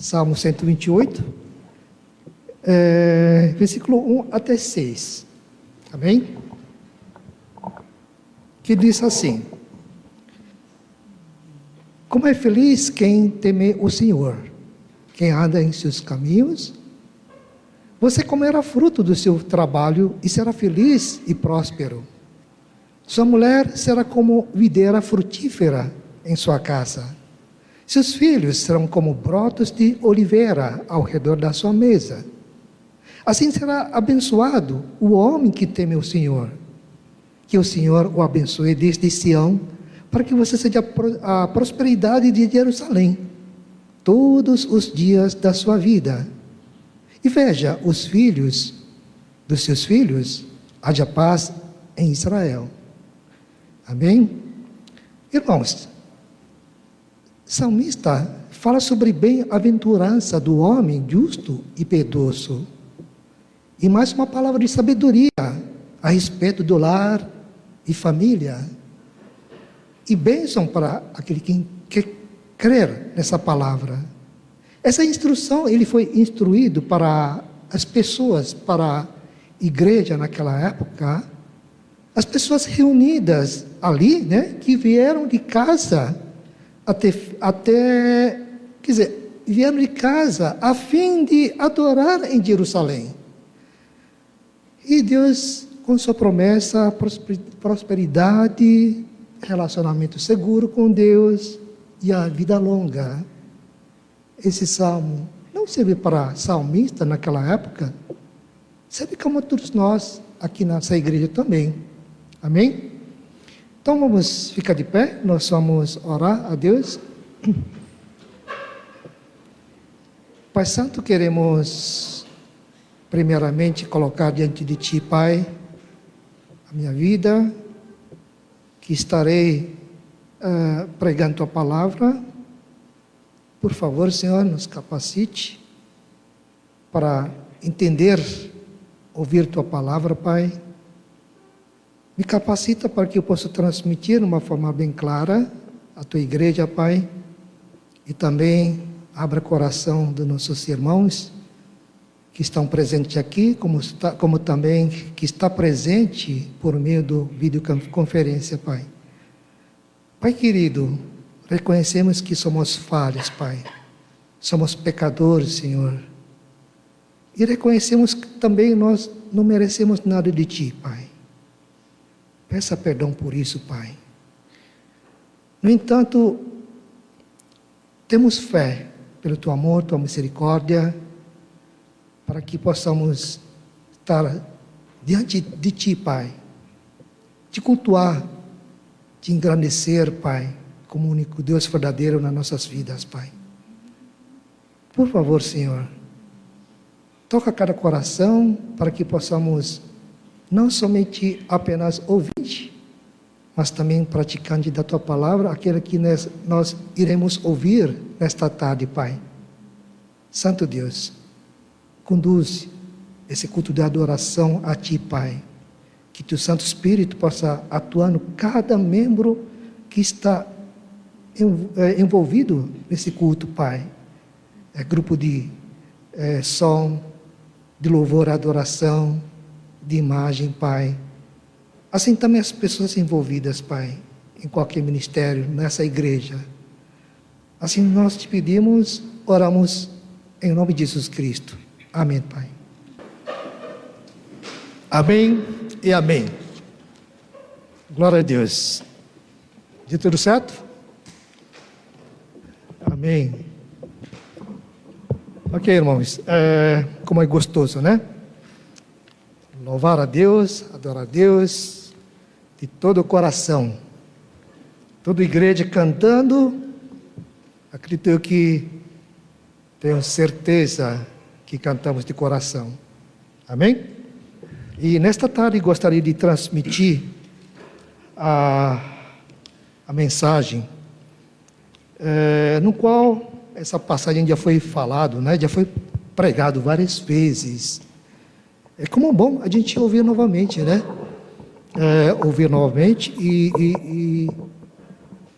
Salmo 128, versículo 1 até 6. Amém? Que diz assim: como é feliz quem teme o Senhor, quem anda em seus caminhos. Você comerá fruto do seu trabalho e será feliz e próspero. Sua mulher será como videira frutífera em sua casa. Seus filhos serão como brotos de oliveira ao redor da sua mesa. Assim será abençoado o homem que teme o Senhor. Que o Senhor o abençoe desde Sião, para que você seja a prosperidade de Jerusalém todos os dias da sua vida. E veja os filhos dos seus filhos, haja paz em Israel. Amém? Irmãos, salmista fala sobre bem-aventurança do homem justo e piedoso. E mais uma palavra de sabedoria a respeito do lar e família. E bênção para aquele que crer nessa palavra. Essa instrução, ele foi instruído para as pessoas, para a igreja naquela época, as pessoas reunidas ali, né, que vieram de casa vieram de casa a fim de adorar em Jerusalém. E Deus, com sua promessa, prosperidade, relacionamento seguro com Deus e a vida longa. Esse salmo não serve para salmista naquela época, serve como todos nós aqui nessa igreja também. Amém? Então vamos ficar de pé, nós vamos orar a Deus. Pai Santo, queremos primeiramente colocar diante de Ti, Pai, a minha vida, que estarei pregando Tua palavra. Por favor, Senhor, nos capacite para entender, ouvir Tua palavra, Pai. Me capacita para que eu possa transmitir de uma forma bem clara a Tua igreja, Pai. E também abra o coração dos nossos irmãos que estão presentes aqui, como também que está presente por meio do videoconferência, Pai. Pai querido, reconhecemos que somos falhos, Pai. Somos pecadores, Senhor. E reconhecemos que também nós não merecemos nada de Ti, Pai. Peça perdão por isso, Pai. No entanto, temos fé pelo Teu amor, Tua misericórdia, para que possamos estar diante de Ti, Pai. Te cultuar, te engrandecer, Pai, como o único Deus verdadeiro nas nossas vidas, Pai. Por favor, Senhor, toca cada coração para que possamos não somente apenas ouvir, mas também praticante da Tua palavra, aquele que nós iremos ouvir nesta tarde, Pai. Santo Deus, conduz esse culto de adoração a Ti, Pai. Que Teu Santo Espírito possa atuar no cada membro que está envolvido nesse culto, Pai. Grupo de som, de louvor e adoração, de imagem, Pai. Assim também as pessoas envolvidas, Pai, em qualquer ministério, nessa igreja. Assim nós te pedimos, oramos em nome de Jesus Cristo. Amém, Pai. Amém e amém. Glória a Deus. Deu tudo certo? Amém. Ok, irmãos, como é gostoso, né? Louvar a Deus, adorar a Deus, de todo o coração. Toda a igreja cantando, acredito que tenho certeza que cantamos de coração. Amém? E nesta tarde gostaria de transmitir a mensagem, no qual essa passagem já foi falado, né? Já foi pregado várias vezes. É como bom a gente ouvir novamente, né? Ouvir novamente e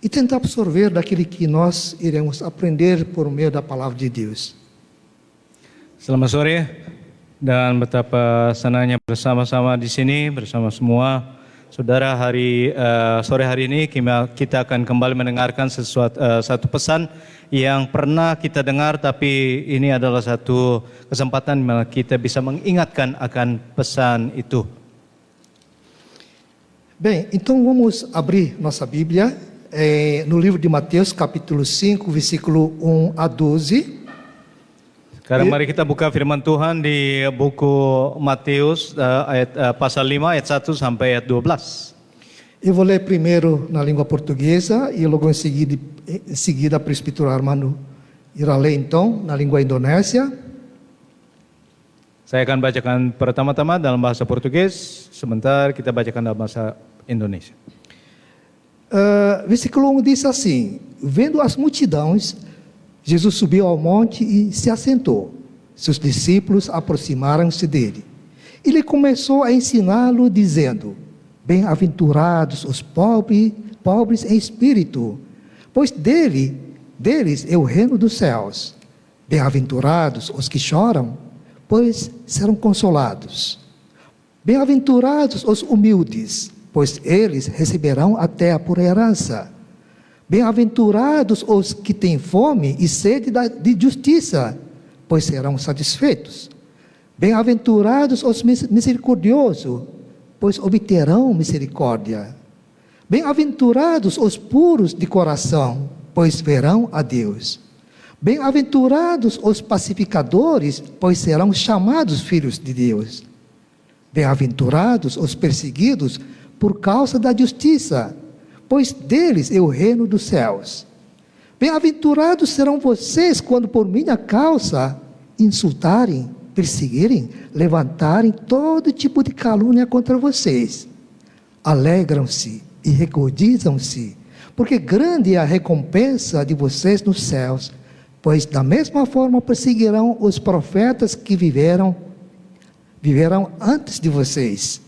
e tentar absorver daquilo que nós iremos aprender por meio da palavra de Deus. Selamat sore dan betapa senangnya bersama-sama di sini bersama semua saudara. Sore hari ini kita akan kembali mendengarkan satu pesan yang pernah kita dengar, tapi ini adalah satu kesempatan kita bisa mengingatkan akan pesan itu. Bem, então vamos abrir nossa Bíblia no livro de Mateus, capítulo 5, versículo 1 a 12. Sekarang mari kita buka firman Tuhan di buku Matius pasal 5 ayat 1 sampai ayat 12. Eu vou ler primeiro na língua portuguesa e logo em seguida a presbiteriana Armando irá ler então na língua Indonésia. Saya akan bacakan pertama-tama dalam bahasa Portugis, sebentar kita bacakan dalam bahasa Indonesia. Versículo 1 diz assim: Vendo as multidões, Jesus subiu ao monte e se assentou. Seus discípulos aproximaram-se dele. Ele começou a ensiná-lo, dizendo: Bem-aventurados os pobres em espírito, pois deles é o reino dos céus. Bem-aventurados os que choram, pois serão consolados. Bem-aventurados os humildes, pois eles receberão a terra por herança. Bem-aventurados os que têm fome e sede de justiça, pois serão satisfeitos. Bem-aventurados os misericordiosos, pois obterão misericórdia. Bem-aventurados os puros de coração, pois verão a Deus. Bem-aventurados os pacificadores, pois serão chamados filhos de Deus. Bem-aventurados os perseguidos por causa da justiça, pois deles é o reino dos céus. Bem-aventurados serão vocês quando por minha causa insultarem, perseguirem, levantarem todo tipo de calúnia contra vocês. Alegram-se e regozijam-se, porque grande é a recompensa de vocês nos céus, pois da mesma forma perseguirão os profetas que viveram antes de vocês.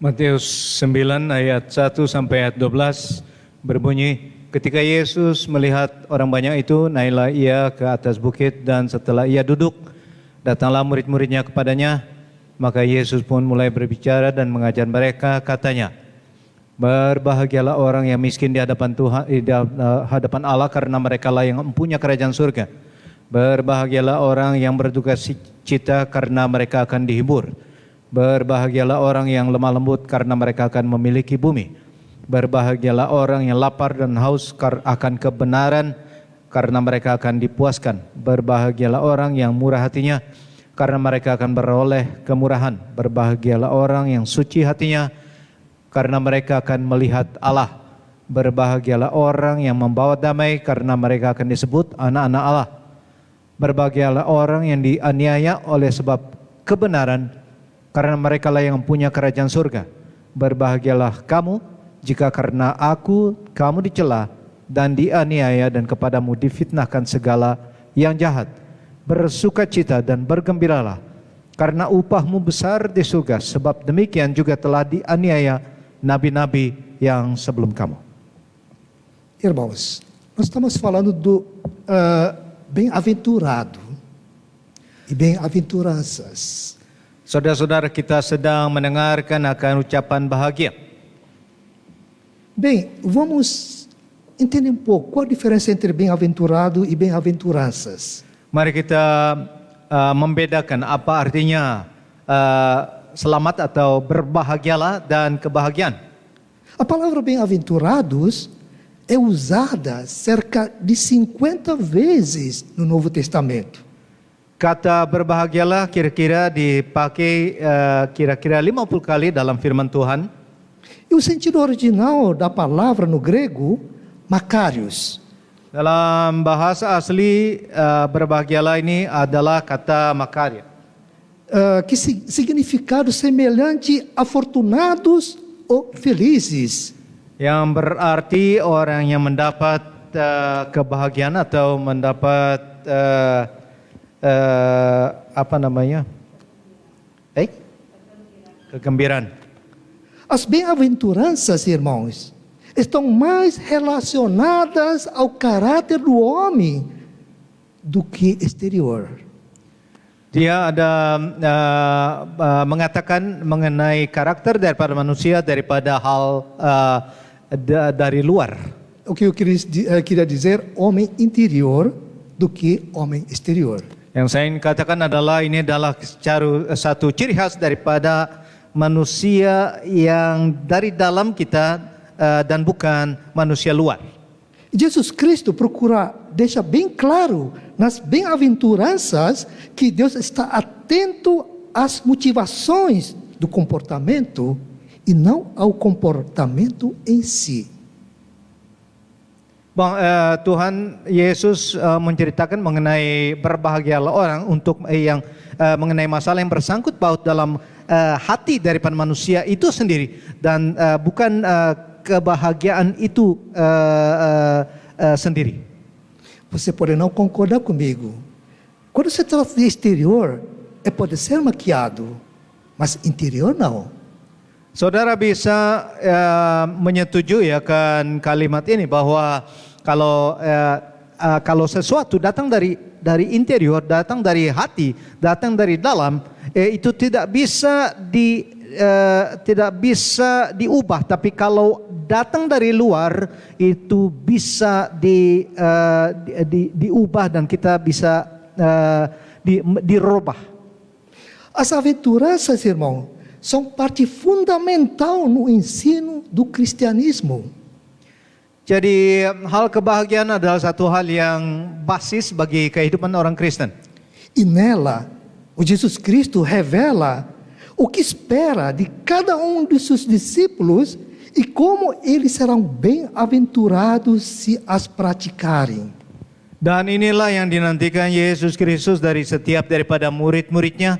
Matius 9 ayat 1 sampai ayat 12 berbunyi, ketika Yesus melihat orang banyak itu, naiklah ia ke atas bukit, dan setelah ia duduk, datanglah murid-muridnya kepadanya. Maka Yesus pun mulai berbicara dan mengajar mereka, katanya, berbahagialah orang yang miskin di hadapan Tuhan, di hadapan Allah, karena mereka lah yang mempunyai kerajaan surga. Berbahagialah orang yang berduka cita, karena mereka akan dihibur. Berbahagialah orang yang lemah lembut, karena mereka akan memiliki bumi. Berbahagialah orang yang lapar dan haus akan kebenaran, karena mereka akan dipuaskan. Berbahagialah orang yang murah hatinya, karena mereka akan beroleh kemurahan. Berbahagialah orang yang suci hatinya, karena mereka akan melihat Allah. Berbahagialah orang yang membawa damai, karena mereka akan disebut anak-anak Allah. Berbahagialah orang yang dianiaya oleh sebab kebenaran, karena mereka lah yang punya kerajaan surga. Berbahagialah kamu jika karena aku kamu dicela dan dianiaya dan kepadamu difitnahkan segala yang jahat. Bersukacita dan bergembiralah, karena upahmu besar di surga, sebab demikian juga telah dianiaya nabi-nabi yang sebelum kamu. Irmãos, nós estamos falando do bem-aventurado e bem-aventuranças. Saudara-saudara, kita sedang mendengarkan akan ucapan bahagia. Bem, vamos entender um pouco qual a diferença entre bem-aventurado e bem-aventuranças. Mari kita membedakan apa artinya selamat atau berbahagialah dan kebahagiaan. A palavra bem-aventurados é usada cerca de 50 vezes no Novo Testamento. Kata berbahagialah kira-kira dipakai kira-kira 50 kali dalam firman Tuhan. E o sentido original da palavra no grego, makarios. Dalam bahasa asli berbahagialah ini adalah kata makaria. Que significado semelhante a afortunados ou felizes. Yang berarti orang yang mendapat kebahagiaan atau mendapat kegembiraan. As bem-aventuranças, irmãos, estão mais relacionadas ao caráter do homem do que exterior. Dia ada mengatakan mengenai karakter daripada manusia daripada hal dari luar. O que eu queria dizer, homem interior do que homem exterior. Yang saya ingin katakan adalah ini adalah satu ciri khas daripada manusia yang dari dalam kita dan bukan manusia luar. Jesus Cristo deixa bem claro nas bem-aventuranças que Deus está atento às motivações do comportamento e não ao comportamento em si. Tuhan Yesus menceritakan mengenai berbahagialah orang untuk yang mengenai masalah yang bersangkut paut dalam hati daripada manusia itu sendiri dan bukan kebahagiaan itu sendiri. Você pode não concordar comigo. Quando se trata de exterior, pode ser maquiado, mas interior não. Saudara bisa menyetujui akan kalimat ini bahwa kalau sesuatu datang dari interior, datang dari hati, datang dari dalam, itu tidak bisa diubah. Tapi kalau datang dari luar itu bisa diubah dan kita bisa dirubah. As aventuranças, irmão, são parte fundamental no ensino do cristianismo. Jadi hal kebahagiaan adalah satu hal yang basis bagi kehidupan orang Kristen. E nela, o Jesus Cristo revela o que espera de cada de seus discípulos e como eles serão bem-aventurados se as praticarem. Dan inilah yang dinantikan Yesus Kristus dari setiap daripada murid-muridnya,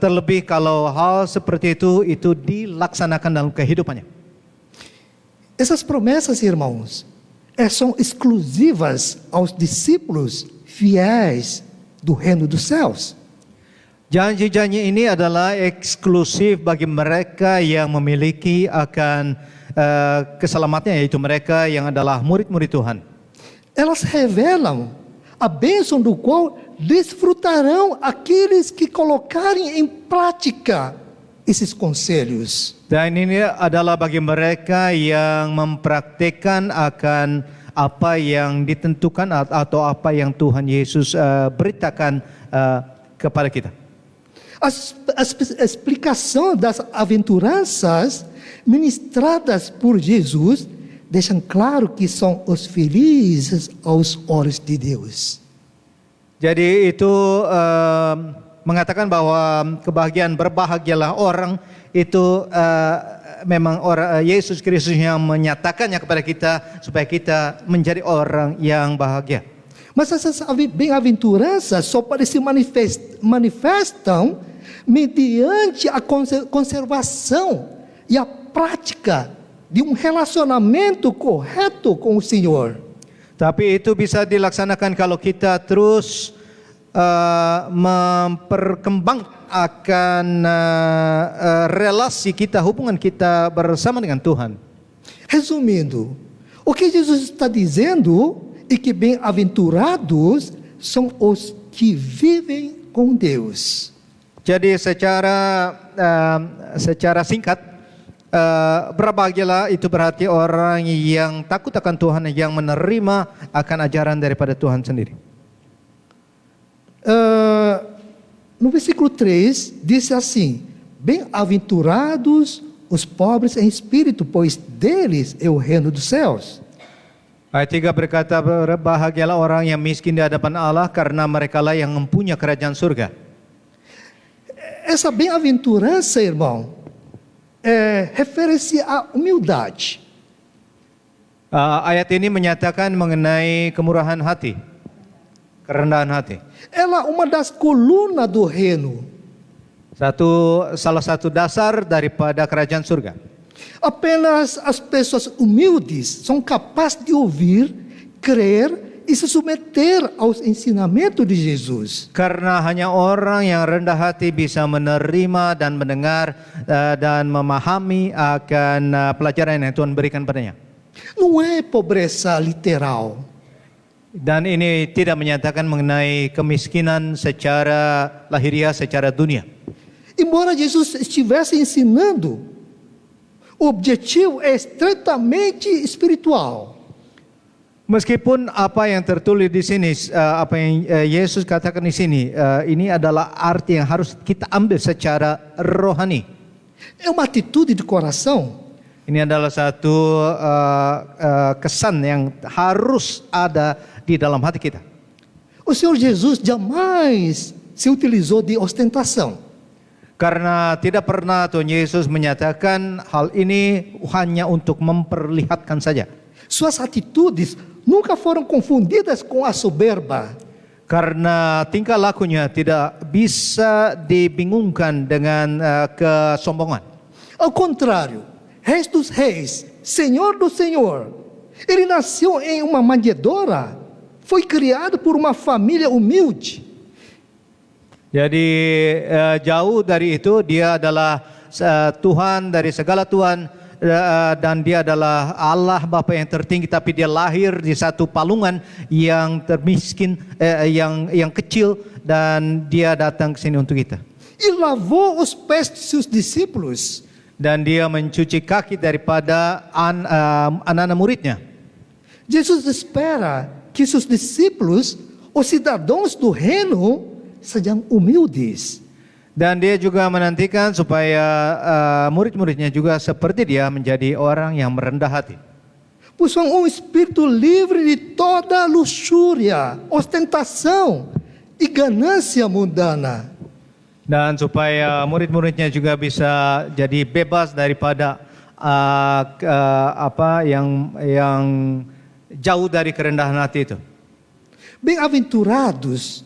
terlebih kalau hal seperti itu dilaksanakan dalam kehidupannya. Essas promessas, irmãos, são exclusivas aos discípulos fiéis do reino dos céus. Janji-janji ini adalah eksklusif bagi mereka yang memiliki akan keselamatannya, yaitu mereka yang adalah murid-murid Tuhan. Elas revelam a bênção do qual desfrutarão aqueles que colocarem em prática esses conselhos. Dan ini adalah bagi mereka yang mempraktikkan akan apa yang ditentukan atau apa yang Tuhan Yesus beritakan kepada kita. A explicação das aventuranças ministradas por Jesus deixam claro que são os felizes aos olhos de Deus. Jadi itu mengatakan bahwa kebahagiaan berbahagialah orang itu memang Yesus Kristus yang menyatakannya kepada kita supaya kita menjadi orang yang bahagia. Mas essas bem-aventuranças só se manifestam mediante a conservação e a prática de relacionamento correto com o Senhor. Tapi itu bisa dilaksanakan kalau kita terus memperkembang akan relasi kita, hubungan kita bersama dengan Tuhan. Resumindo, o que Jesus está dizendo é que bem-aventurados são os que vivem com Deus. Jadi secara singkat, berbahagialah itu berarti orang yang takut akan Tuhan, yang menerima akan ajaran daripada Tuhan sendiri. No versículo 3, diz assim: bem-aventurados os pobres em espírito, pois deles é o reino dos céus. Ayat 3 berkata, berbahagialah orang yang miskin di hadapan Allah, karena merekalah yang mempunyai kerajaan surga. Essa bem-aventurança, irmão, refere-se à humildade. Ayat ini menyatakan mengenai kemurahan hati, kerendahan hati. Ela é uma das colunas do reino. Salah satu dasar daripada kerajaan surga. Apenas as pessoas humildes são capazes de ouvir, crer e se submeter aos ensinamentos de Jesus. Karena hanya orang yang rendah hati bisa menerima dan mendengar dan memahami akan pelajaran yang Tuhan berikan padanya. Não é pobreza literal, Dan ini tidak menyatakan mengenai kemiskinan secara lahiriah, secara dunia. embora Jesus estivesse ensinando, o objetivo é estritamente espiritual. Meskipun apa yang tertulis di sini, apa yang Yesus katakan di sini, ini adalah arti yang harus kita ambil secara rohani. É uma atitude de coração. Ini adalah satu kesan yang harus ada di dalam hati kita. O Senhor Jesus jamais se utilizou de ostentação. Karena tidak pernah Tuhan Yesus menyatakan hal ini hanya untuk memperlihatkan saja. Suas atitudes nunca foram confundidas com a soberba. Karena tingkah lakunya tidak bisa dibingungkan dengan kesombongan. Ao contrário, Reis dos Reis, Senhor do Senhor. Ele nasceu em uma manjedoura, foi criado por uma família humilde. Jadi jauh dari itu, dia adalah Tuhan dari segala Tuhan, dan dia adalah Allah Bapa yang tertinggi, tapi dia lahir di satu palungan yang termiskin, yang kecil, dan dia datang ke sini untuk kita. E lavou os pés de seus discípulos. Dan dia mencuci kaki daripada anak-anak muridnya. Jesus espera que seus discípulos, os cidadãos do reino, sejam humildes. Dan dia juga menantikan supaya murid-muridnya juga seperti dia menjadi orang yang merendah hati. Possuam um espírito livre de toda luxúria, ostentação e ganância mundana. Dan supaya murid-muridnya juga bisa jadi bebas daripada apa yang jauh dari kerendahan hati itu. Bem-aventurados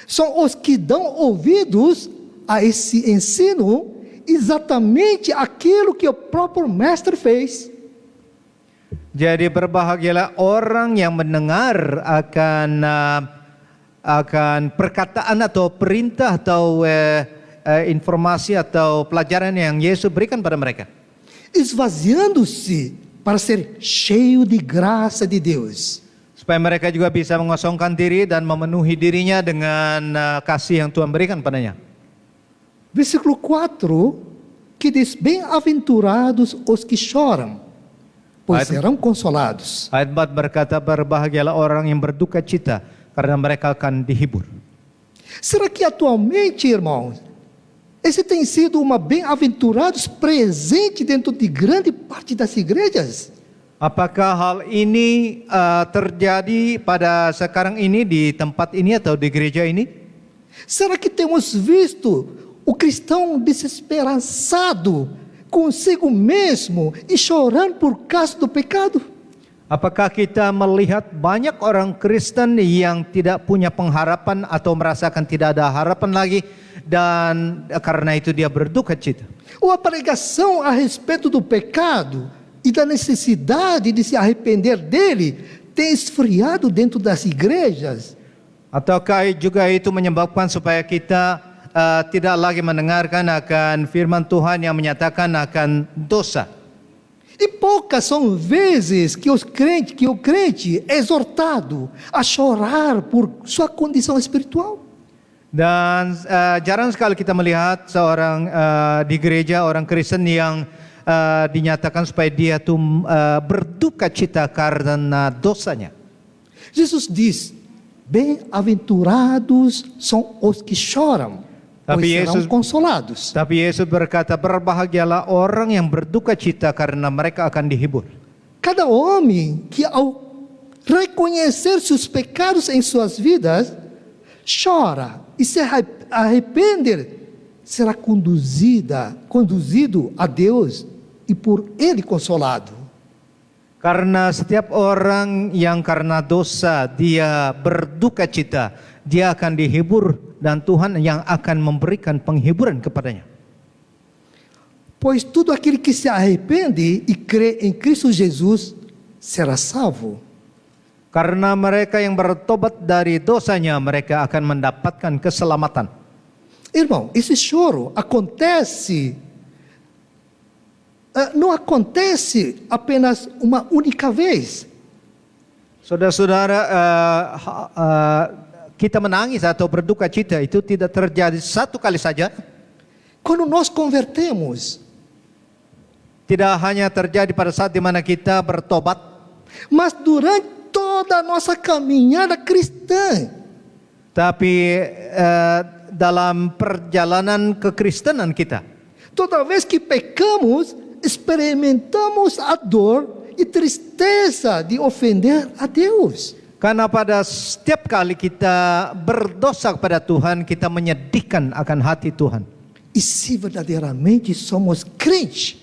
são os que dão ouvidos a esse ensino, exatamente aquilo que o próprio mestre fez. Jadi berbahagialah orang yang mendengar akan perkataan atau perintah atau informasi atau pelajaran yang Yesus berikan pada mereka. Esvaziando-se para ser cheio de graça de Deus. Supaya mereka juga bisa mengosongkan diri dan memenuhi dirinya dengan kasih yang Tuhan berikan padanya. Versículo 4, que diz, bem-aventurados os que choram, pois serão consolados. Ayat 4 berkata, berbahagialah orang yang berduka cita, karena mereka akan dihibur. Será que atualmente, irmãos, esse tem sido uma bem-aventurados presente dentro de grande parte das igrejas? Apakah hal ini terjadi pada sekarang ini di tempat ini atau di gereja ini? Será que temos visto o cristão desesperançado consigo mesmo e chorando por causa do pecado? Apakah kita melihat banyak orang Kristen yang tidak punya pengharapan atau merasakan tidak ada harapan lagi, dan karena itu dia berduka cita? Ou a pregação a respeito do pecado e da necessidade de se arrepender dele tem esfriado dentro das igrejas? Ataukah juga itu menyebabkan supaya kita tidak lagi mendengarkan akan firman Tuhan yang menyatakan akan dosa? E poucas são vezes que o crente é exortado a chorar por sua condição espiritual. Dan jarang sekali kita melihat seorang di gereja, orang Kristen yang dinyatakan supaya dia tuh berduka cita karena dosanya. Jesus diz, bem-aventurados são os que choram, pois serão consolados. Tapi Yesus berkata, berbahagialah orang yang berduka cita karena mereka akan dihibur. Cada homem que ao reconhecer seus pecados em suas vidas, chora e se arrepender, será conduzido a Deus e por Ele consolado. Karena setiap orang yang karena dosa dia berduka cita, dia akan dihibur dan Tuhan yang akan memberikan penghiburan kepadanya. Pois tudo aquele que se arrepende e crê em Cristo Jesus será salvo. Karena mereka yang bertobat dari dosanya, mereka akan mendapatkan keselamatan. Irmão, esse choro acontece, não acontece apenas uma única vez. Saudara-saudara, kita menangis atau berduka cita itu tidak terjadi satu kali saja. Quando nós convertemos, Tidak hanya terjadi pada saat di mana kita bertobat, mas durante toda a nossa caminhada cristã. tapi dalam perjalanan kekristenan kita. Toda vez que pecamos, experimentamos a dor e tristeza de ofender a Deus. Karena pada setiap kali kita berdosa kepada Tuhan, kita menyedihkan akan hati Tuhan. E se verdadeiramente somos crentes,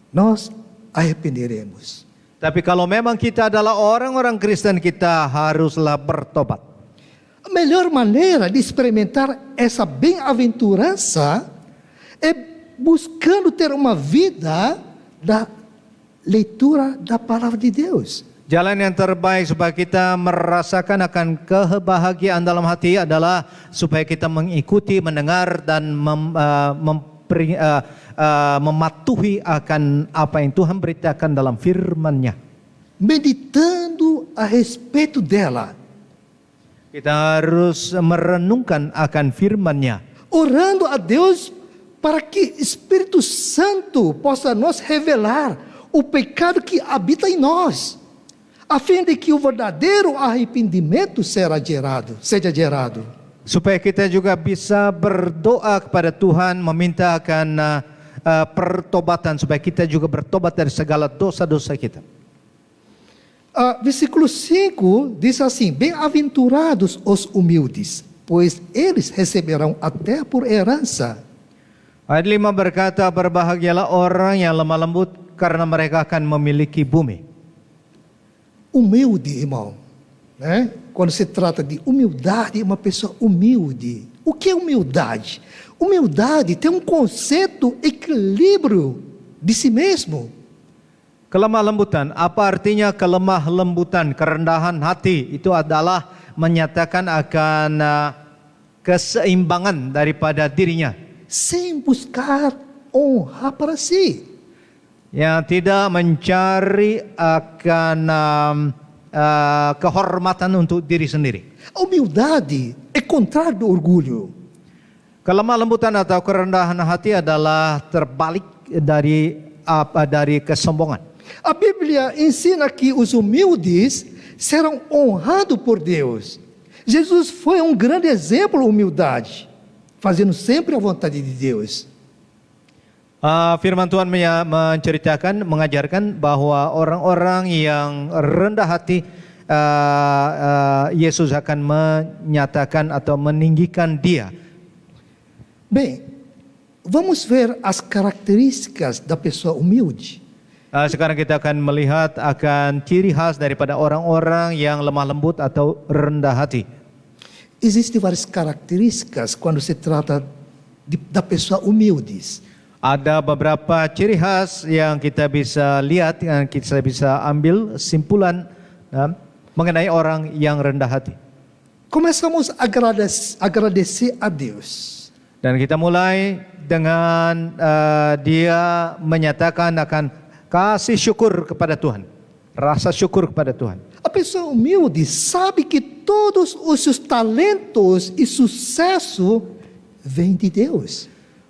nós arrependeremos. Tapi kalau memang kita adalah orang-orang Kristen, kita haruslah bertobat. A melhor maneira de experimentar essa bem-aventurança é buscando ter uma vida da leitura da palavra de Deus. Jalan yang terbaik supaya kita merasakan akan kebahagiaan dalam hati adalah supaya kita mengikuti, mendengar dan mematuhi akan apa yang Tuhan beritakan dalam firman-Nya. Meditando a respeito dela, Kita harus merenungkan akan firman-Nya. orando a Deus para que Espírito Santo possa nos revelar o pecado que habita em nós, a fim de que o verdadeiro arrependimento seja gerado. Supaya kita juga bisa berdoa kepada Tuhan, meminta akan pertobatan, supaya kita juga bertobat dari segala dosa-dosa kita. Versículo 5 diz assim: bem-aventurados os humildes, pois eles receberão a terra por herança. Ayat 5 berkata, berbahagialah orang yang lemah lembut, karena mereka akan memiliki bumi. Humilde, irmão, né? Quando se trata de humildade, uma pessoa humilde. O que é humildade? Humildade tem um conceito, equilíbrio de si mesmo. Kelemah lembutan, apa artinya kelemah lembutan? Kerendahan hati itu adalah menyatakan akan keseimbangan daripada dirinya. Sem buscar honra para si. Yang tidak mencari akan kehormatan untuk diri sendiri. A humildade é contrário do orgulho. Kelemah lembutan atau kerendahan hati adalah terbalik dari kesombongan. A Bíblia ensina que os humildes serão honrados por Deus. Jesus foi um grande exemplo de humildade, fazendo sempre a vontade de Deus. Firman Tuhan menceritakan, mengajarkan bahwa orang-orang yang rendah hati, Yesus akan menyatakan atau meninggikan dia. Bem, vamos ver as características da pessoa humilde. Sekarang kita akan melihat akan ciri khas daripada orang-orang yang lemah lembut atau rendah hati. Existem várias características quando se trata da pessoa humildes. Ada beberapa ciri khas yang kita bisa lihat, yang kita bisa ambil simpulan mengenai orang yang rendah hati. Começamos a agradecer a Deus. Dan kita mulai dengan dia menyatakan akan kasih syukur kepada Tuhan, rasa syukur kepada Tuhan. A pessoa humilde sabe que todos os seus talentos e sucesso vêm de Deus.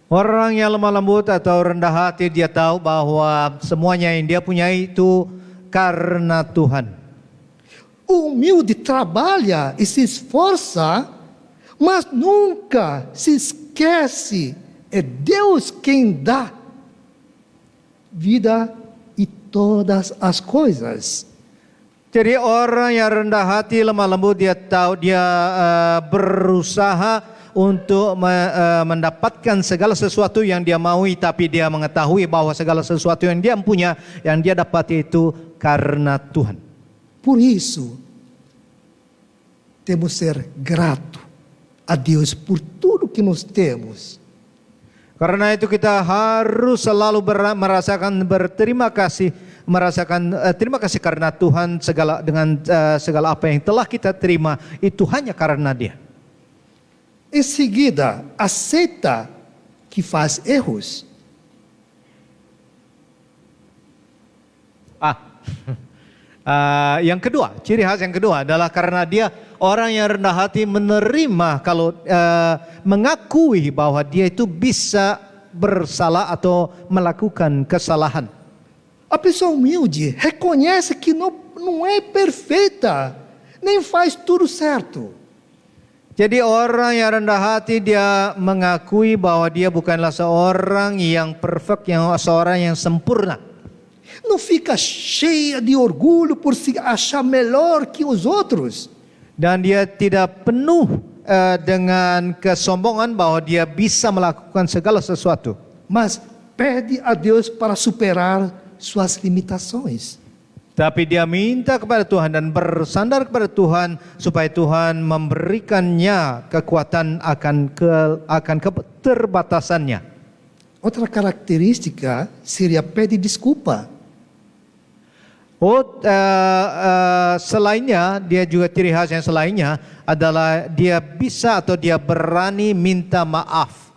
Orang yang lemah lembut atau rendah hati, dia tahu bahwa semuanya yang dia punya itu karena Tuhan. O humilde trabalha e se esforça, mas nunca se esquece, é Deus quem dá vida e todas as coisas. Jadi orang yang rendah hati, lemah lembut, dia tahu dia berusaha untuk mendapatkan segala sesuatu yang dia maui, tapi dia mengetahui bahwa segala sesuatu yang dia punya, yang dia dapat itu karena Tuhan. Por isso, temos que ser grato a Deus por tudo que nós temos. Karena itu kita harus selalu merasakan berterima kasih merasakan terima kasih karena Tuhan segala apa yang telah kita terima itu hanya karena Dia. Em seguida, aceita que faz erros. Yang kedua, ciri khas yang kedua adalah karena dia orang yang rendah hati menerima kalau mengakui bahwa dia itu bisa bersalah atau melakukan kesalahan. A pessoa humilde reconhece que não é perfeita, nem faz tudo certo. Jadi orang yang rendah hati dia mengakui bahwa dia bukanlah seorang yang perfect, seorang yang sempurna. Não fica cheia de orgulho por se achar melhor que os outros. Dan dia tidak penuh dengan kesombongan bahwa dia bisa melakukan segala sesuatu. Mas pede a Deus para superar suas limitações. Tapi dia minta kepada Tuhan dan bersandar kepada Tuhan supaya Tuhan memberikannya kekuatan akan keterbatasannya. Outra característica seria pede desculpa. Selainnya, dia juga ciri khas yang selainnya adalah dia bisa atau dia berani minta maaf.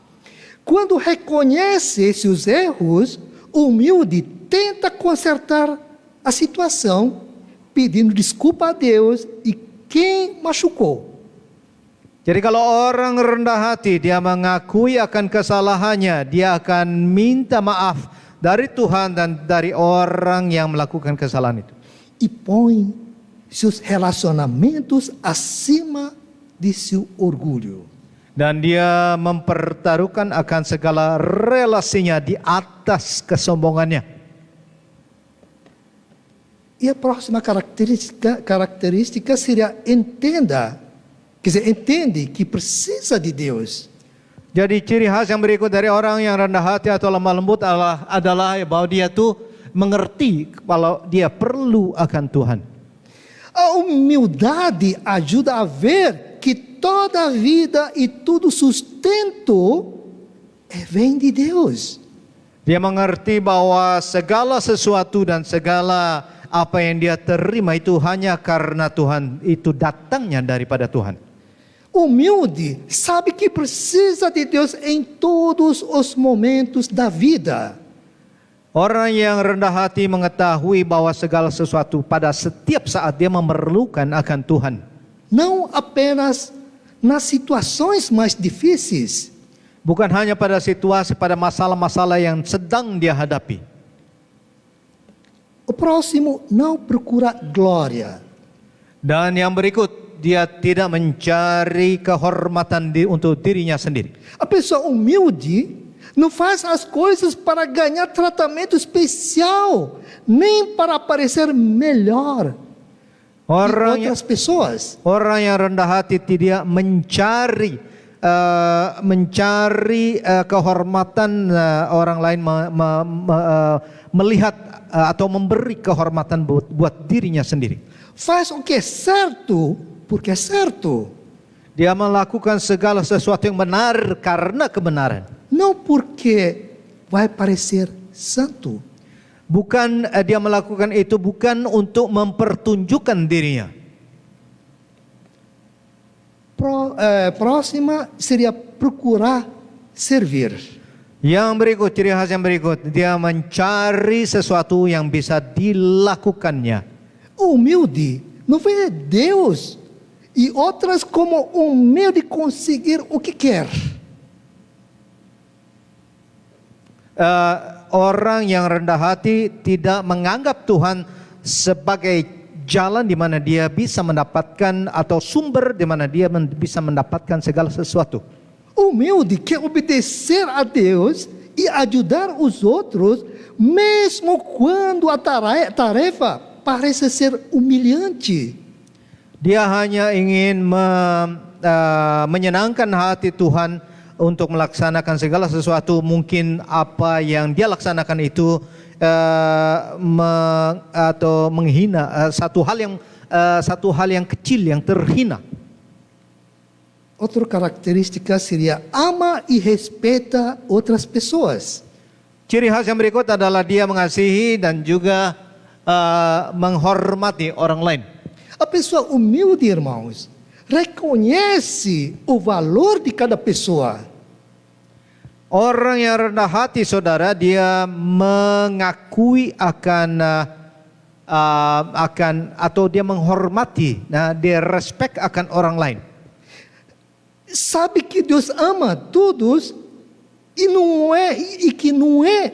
Quando reconhece seus erros, o humilde tenta consertar a situação, pedindo desculpa a Deus e quem machucou. Jadi kalau orang rendah hati, dia mengakui akan kesalahannya, dia akan minta maaf dari Tuhan dan dari orang yang melakukan kesalahan itu. E põe seus relacionamentos acima de seu orgulho. Dan dia mempertaruhkan akan segala relasinya di atas kesombongannya. E a próxima característica seria entende que precisa de Deus. Jadi ciri khas yang berikut dari orang yang rendah hati atau lemah lembut adalah bahwa dia tuh mengerti kalau dia perlu akan Tuhan. A humildade ajuda a ver que toda a vida e todo sustento vem de Deus. Dia mengerti bahwa segala sesuatu dan segala apa yang dia terima itu hanya karena Tuhan, itu datangnya daripada Tuhan. Humilde sabe que precisa de Deus em todos os momentos da vida. Orang yang rendah hati mengetahui bahwa segala sesuatu pada setiap saat dia memerlukan akan Tuhan. Não apenas nas situações mais difíceis. Bukan hanya pada situasi, pada masalah-masalah yang sedang dia hadapi. O próximo não procura glória. Dan yang berikut, dia tidak mencari kehormatan untuk dirinya sendiri. A pessoa humilde não faz as coisas para ganhar tratamento especial, nem para parecer melhor que outras pessoas. Orang yang rendah hati tidak mencari kehormatan orang lain, melihat atau memberi kehormatan buat dirinya sendiri. Faz o que é certo, porque é certo. Dia melakukan segala sesuatu yang benar karena kebenaran. Não porque vai parecer santo. Bukan dia melakukan itu bukan untuk mempertunjukkan dirinya. Próxima seria procurar servir. Yang berikut, ciri khas yang berikut, dia mencari sesuatu yang bisa dilakukannya. Humilde não vê Deus e outras como um meio de conseguir o que quer. Orang yang rendah hati tidak menganggap Tuhan sebagai jalan di mana dia bisa mendapatkan atau sumber di mana dia bisa mendapatkan segala sesuatu. Humilde quer obedecer a Deus e ajudar os outros, mesmo quando a tarefa parece ser humilhante. Dia hanya ingin menyenangkan hati Tuhan untuk melaksanakan segala sesuatu. Mungkin apa yang dia laksanakan itu atau menghina satu hal yang kecil yang terhina. Outra característica seria ama e respeita outras pessoas. Ciri khas yang berikut adalah dia mengasihi dan juga menghormati orang lain. A pessoa humilde, irmãos, reconhece o valor de cada pessoa. Orang yang rendah hati, saudara, dia mengakui akan atau dia menghormati, dia respect akan orang lain. Sabe que Deus ama todos e que não é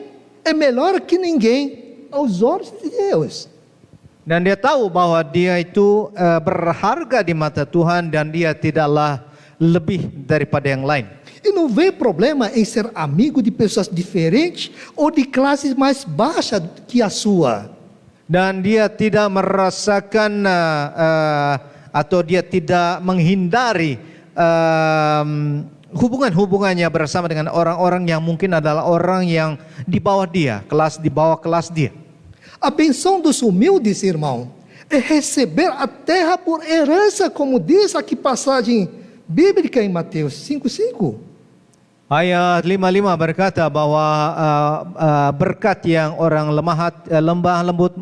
melhor que ninguém aos olhos de Deus. Dan dia tahu bahwa dia itu berharga di mata Tuhan dan dia tidaklah lebih daripada yang lain. E não vê problema em ser amigo de pessoas diferentes ou de classes mais baixas que a sua. Dan dia tidak merasakan atau dia tidak menghindari hubungannya bersama dengan orang-orang yang mungkin adalah orang yang di bawah dia, di bawah kelas dia. A benção dos humildes, irmão, é receber a terra por herança, como diz aqui passagem bíblica em Mateus 5:5. Ayat 55 berkata bahwa berkat yang orang lembah lembut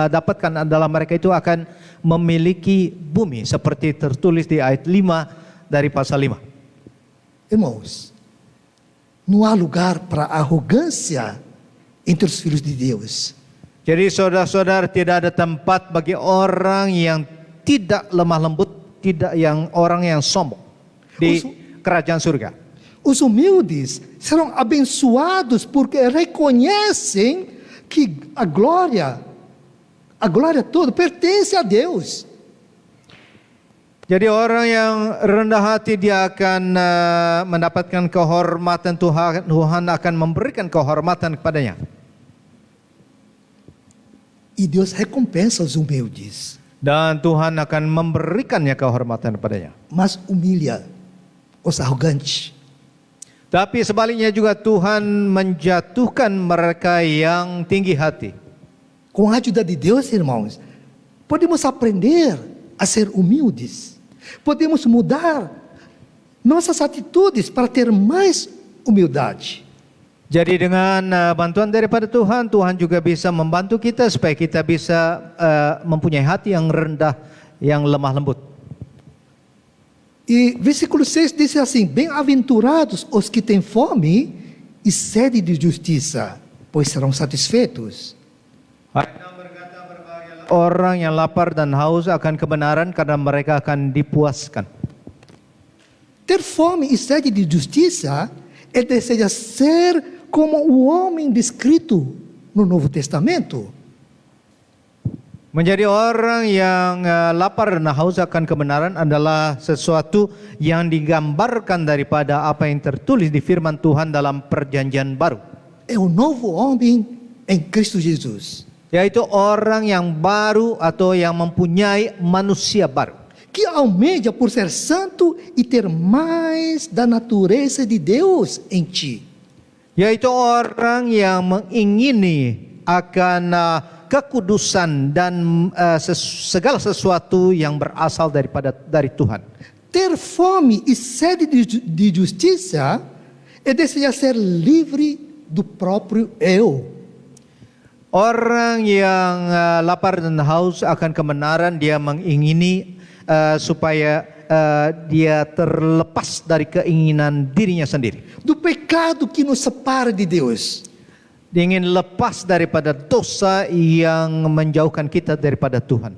dapatkan adalah mereka itu akan memiliki bumi, seperti tertulis di ayat 5 dari pasal 5. Irmãos, não há lugar para arrogância entre os filhos de Deus. Jadi saudara-saudara, tidak ada tempat bagi orang yang tidak lemah lembut, orang yang sombong di kerajaan surga. Os humildes serão abençoados porque reconhecem que a glória toda pertence a Deus. Jadi orang yang rendah hati dia akan mendapatkan kehormatan Tuhan. Tuhan akan memberikan kehormatan kepadanya. E Deus recompensa os humildes, Dan Tuhan akan memberikannya kehormatan kepadanya. mas humilha os arrogantes. Tapi sebaliknya juga Tuhan menjatuhkan mereka yang tinggi hati. Com a ajuda de Deus, irmãos, podemos aprender a ser humildes. Podemos mudar nossas atitudes para ter mais humildade. Jadi dengan bantuan daripada Tuhan, Tuhan juga bisa membantu kita supaya kita bisa mempunyai hati yang rendah, yang lemah lembut. E versículo 6 diz assim: bem-aventurados os que têm fome e sede de justiça, pois serão satisfeitos. Orang yang lapar dan haus akan kebenaran karena mereka akan dipuaskan. Ter fome e sede de justiça é desejar ser como o homem descrito no Novo Testamento. Menjadi orang yang lapar dan haus akan kebenaran adalah sesuatu yang digambarkan daripada apa yang tertulis di firman Tuhan dalam perjanjian baru. É o novo homem em Cristo Jesus, Yaitu orang yang baru atau yang mempunyai manusia baru. que almeja por ser santo e ter mais da natureza de Deus em ti. Yaitu orang yang mengingini akan kekudusan dan segala sesuatu yang berasal dari Tuhan. Ter fome e sede de justiça é desejar ser livre do próprio eu. Orang yang lapar dan haus akan kebenaran, dia mengingini supaya dia terlepas dari keinginan dirinya sendiri. Do pecado que nos separa de Deus. Dia ingin lepas daripada dosa yang menjauhkan kita daripada Tuhan.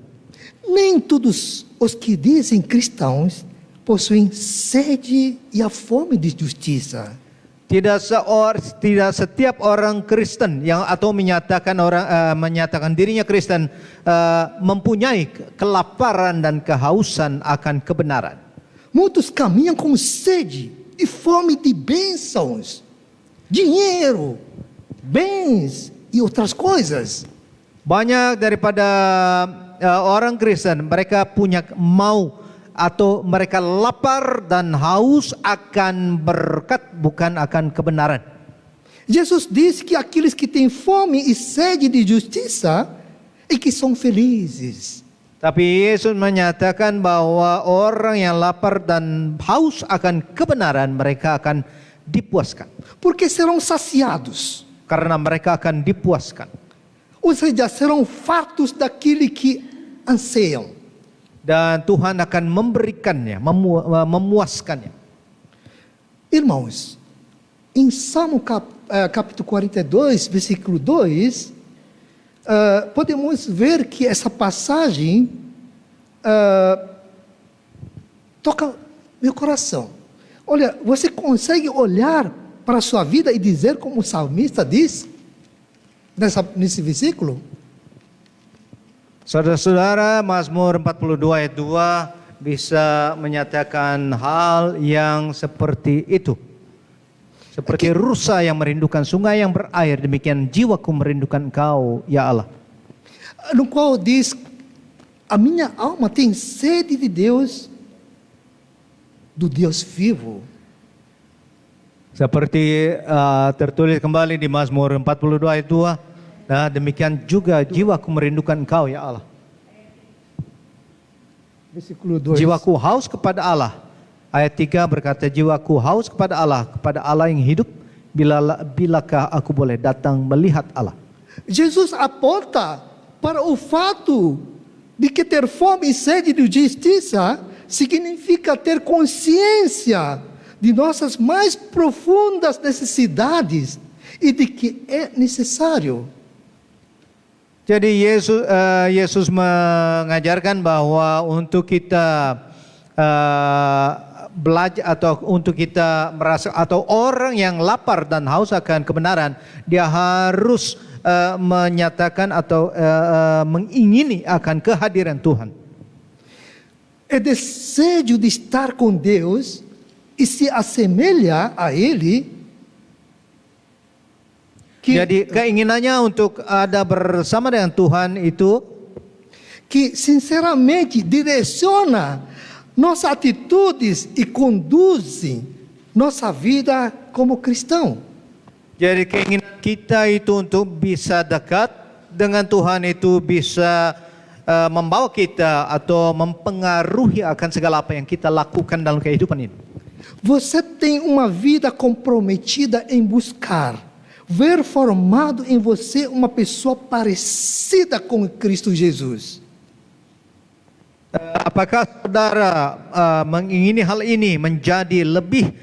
Nem todos os que dizem cristãos possuem sede e a fome de justiça. Tidak setiap orang Kristen yang atau menyatakan dirinya Kristen mempunyai kelaparan dan kehausan akan kebenaran. Muitos caminham com sede e fome de bênçãos, dinheiro, bens e outras coisas. Banyak daripada orang Kristen, mereka punya atau mereka lapar dan haus akan berkat, bukan akan kebenaran. Jesus disse que aqueles que têm fome e sede de justiça e que são felizes. Tapi Yesus menyatakan bahwa orang yang lapar dan haus akan kebenaran, mereka akan dipuaskan. Porque serão saciados. Karena mereka akan dipuaskan. Ou seja, serão fartos daquele que anseiam. Dan Tuhan akan memberikannya, memuaskannya. Irmãos, em Salmo capítulo 42, versículo 2, podemos ver que essa passagem toca meu coração. Olha, você consegue olhar para a sua vida e dizer como o salmista diz, nesse versículo? Saudara-saudara, Mazmur 42 ayat 2 bisa menyatakan hal yang seperti itu. Seperti rusa yang merindukan sungai yang berair, demikian jiwaku merindukan Engkau, ya Allah. No qual diz, a minha alma tem sede de Deus, do Deus vivo. Seperti tertulis kembali di Mazmur 42 ayat 2. Nah, demikian juga jiwaku merindukan Engkau, ya Allah. Versículo 2. Jiwaku haus kepada Allah. Ayat 3 berkata, jiwaku haus kepada Allah yang hidup, bilakah aku boleh datang melihat Allah. Jesus aponta para o fato de que ter fome e sede de justiça significa ter consciência de nossas mais profundas necessidades e de que é necessário. Jadi Yesus mengajarkan bahwa untuk kita belajar atau untuk kita merasa, atau orang yang lapar dan haus akan kebenaran, dia harus menyatakan atau mengingini akan kehadiran Tuhan. É desejo de estar com Deus e se assemelhar a Ele. Jadi keinginannya untuk ada bersama dengan Tuhan itu, que sinceramente direciona nossas atitudes e conduzem nossa vida como cristão. jadi keinginan kita itu untuk bisa dekat dengan Tuhan itu bisa membawa kita atau mempengaruhi akan segala apa yang kita lakukan dalam kehidupan ini. Você tem uma vida comprometida em buscar ver formado em você uma pessoa parecida com Cristo Jesus. Apakah saudara mengingini hal ini menjadi lebih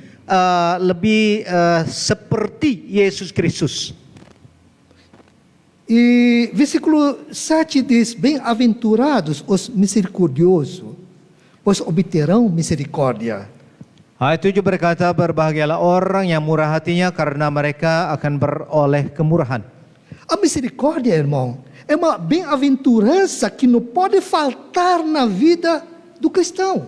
seperti Yesus Kristus? E versículo 7 diz: bem-aventurados os misericordiosos, pois obterão misericórdia. Ayat 7 berkata, berbahagialah orang yang murah hatinya karena mereka akan beroleh kemurahan. A misericórdia, irmão, é uma bem-aventurança que não pode faltar na vida do cristão.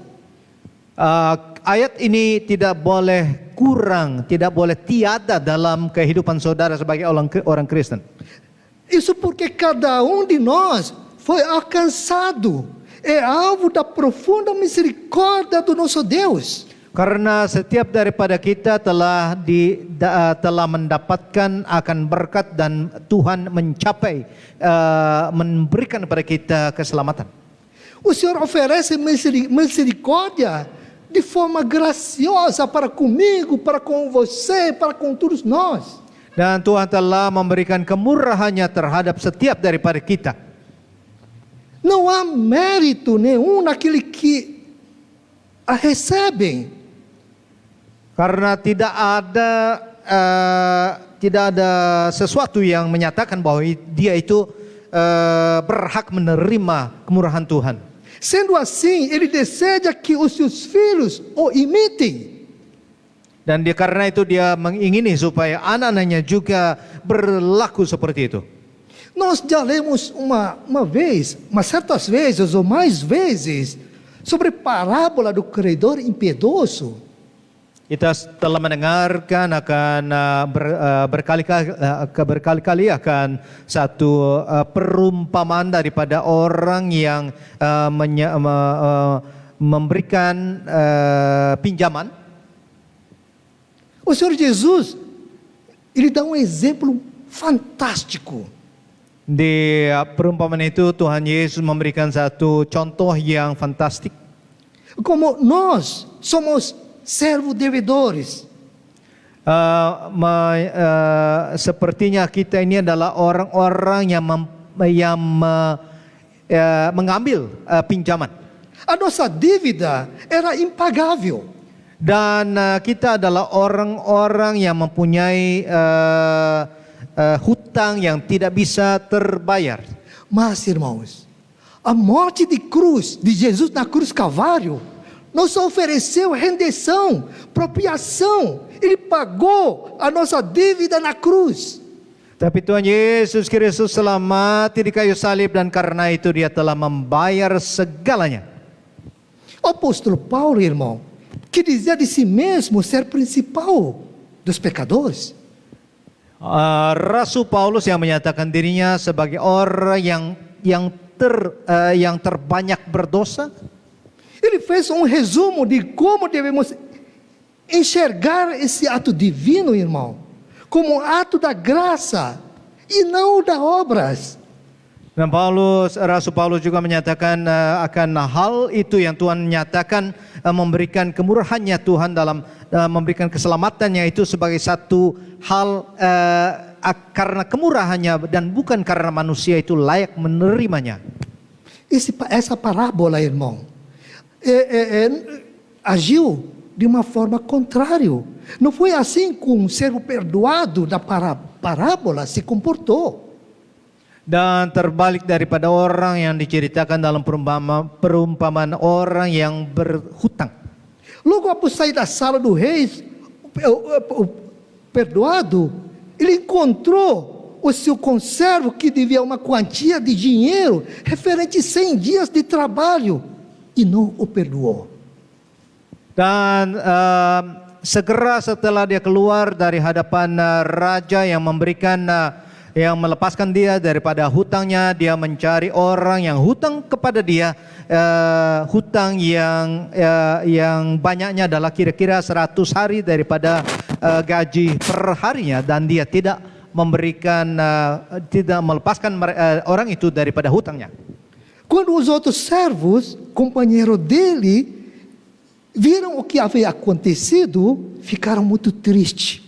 Ayat ini tidak boleh kurang, tidak boleh tiada dalam kehidupan saudara sebagai orang Kristen. Isso porque cada de nós foi alcançado, é alvo da profunda misericórdia do nosso Deus. Karena setiap daripada kita telah mendapatkan akan berkat dan Tuhan mencapai memberikan kepada kita keselamatan. O Senhor oferece misericórdia de forma graciosa para comigo, para com você, para com todos nós. Dan Tuhan telah memberikan kemurahannya terhadap setiap daripada kita. Não há mérito nenhum naquele que a recebem. Karena tidak ada sesuatu yang menyatakan bahwa dia itu berhak menerima kemurahan Tuhan. Sendo assim, ele deseja que os seus filhos o imitem. Dan karena itu dia mengingini supaya anak-anaknya juga berlaku seperti itu. Nós já lemos certas vezes ou mais vezes sobre a parábola do credor impiedoso. Kita telah mendengarkan akan berkali-kali akan satu perumpamaan daripada orang yang memberikan pinjaman. O Senhor Jesus, ele dá exemplo fantástico. Di perumpamaan itu Tuhan Yesus memberikan satu contoh yang fantastik. Como nós somos servo devedores. Sepertinya kita ini adalah orang-orang yang mengambil pinjaman. A nossa dívida era impagável. Dan kita adalah orang-orang yang mempunyai hutang yang tidak bisa terbayar. Mas, irmãos, a morte de cruz de Jesus na cruz Calvário nos ofereceu redenção, propriação. Ele pagou a nossa dívida na cruz. Tapi Tuhan Yesus Kristus telah mati di kayu salib dan karena itu dia telah membayar segalanya. O apóstolo Paulo, irmão, que dizia de si mesmo ser principal dos pecadores, Rasul Paulus yang menyatakan dirinya sebagai orang yang terbanyak berdosa, ele fez um resumo de como devemos enxergar esse ato divino, irmão, como um ato da graça e não da obras. dan Rasul Paulus juga menyatakan akan hal itu yang Tuhan nyatakan, memberikan kemurahannya Tuhan dalam memberikan keselamatannya itu sebagai satu hal karena kemurahannya dan bukan karena manusia itu layak menerimanya. Essa parábola, irmão, agiu de uma forma contrária. Não foi assim com o servo perdoado da parábola se comportou. Dan terbalik daripada orang yang diceritakan dalam perumpamaan orang yang berhutang. Logo após sair da sala do rei, o perdoado, ele encontrou o seu conservo que devia uma quantia de dinheiro referente a 100 dias de trabalho e não o perdoou. Dan segera setelah dia keluar dari hadapan raja yang yang melepaskan dia daripada hutangnya, dia mencari orang yang hutang kepada dia, hutang yang banyaknya adalah kira-kira 100 hari daripada gaji per harinya, dan dia tidak melepaskan orang itu daripada hutangnya. Quando os outros servos, companheiro dele, viram o que havia acontecido, ficaram muito tristes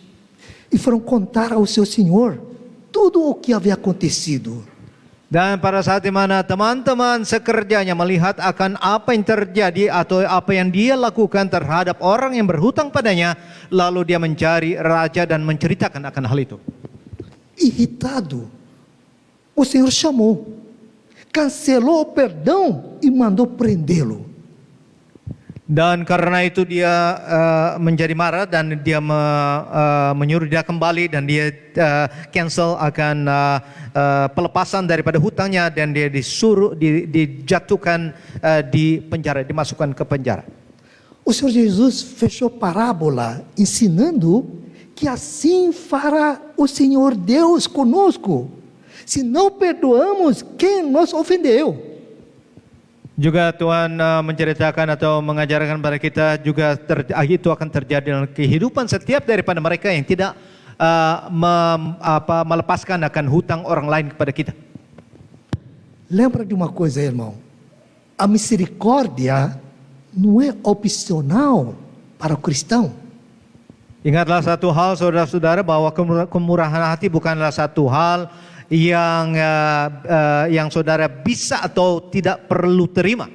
e foram contar ao seu senhor tudo o que havia acontecido. Dan pada saat di mana teman-teman sekerjanya melihat akan apa yang terjadi atau apa yang dia lakukan terhadap orang yang berhutang padanya, lalu dia mencari raja dan menceritakan akan hal itu. Irritado, o Senhor chamou, cancelou o perdão e mandou prendê-lo. Dan karena itu dia menjadi marah dan dia menyuruh dia kembali, dan dia cancel akan pelepasan daripada hutangnya, dan dia dijatuhkan di penjara, dimasukkan ke penjara. O Senhor Jesus fechou parábola ensinando que assim fará o Senhor Deus conosco, se não perdoamos quem nos ofendeu. Juga Tuhan menceritakan atau mengajarkan kepada kita juga itu akan terjadi dalam kehidupan setiap daripada mereka yang tidak melepaskan akan hutang orang lain kepada kita. Lembra de uma coisa, irmão? A misericórdia não é opcional para o cristão. Ingatlah satu hal, saudara-saudara, bahwa kemurahan hati bukanlah satu hal yang saudara bisa atau tidak perlu terima.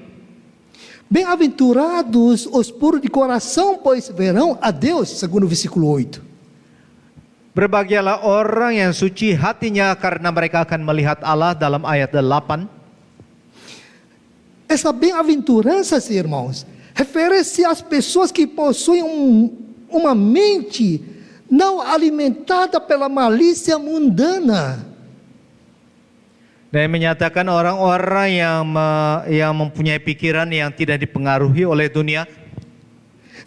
Bem-aventurados os puros de coração, pois verão a Deus, segundo o versículo 8. Berbahagialah orang yang suci hatinya, karena mereka akan melihat Allah, dalam ayat 8. Essa bem-aventurança, irmãos, refere-se às pessoas que possuem uma mente não alimentada pela malícia mundana. Dan menyatakan orang-orang yang mempunyai pikiran yang tidak dipengaruhi oleh dunia.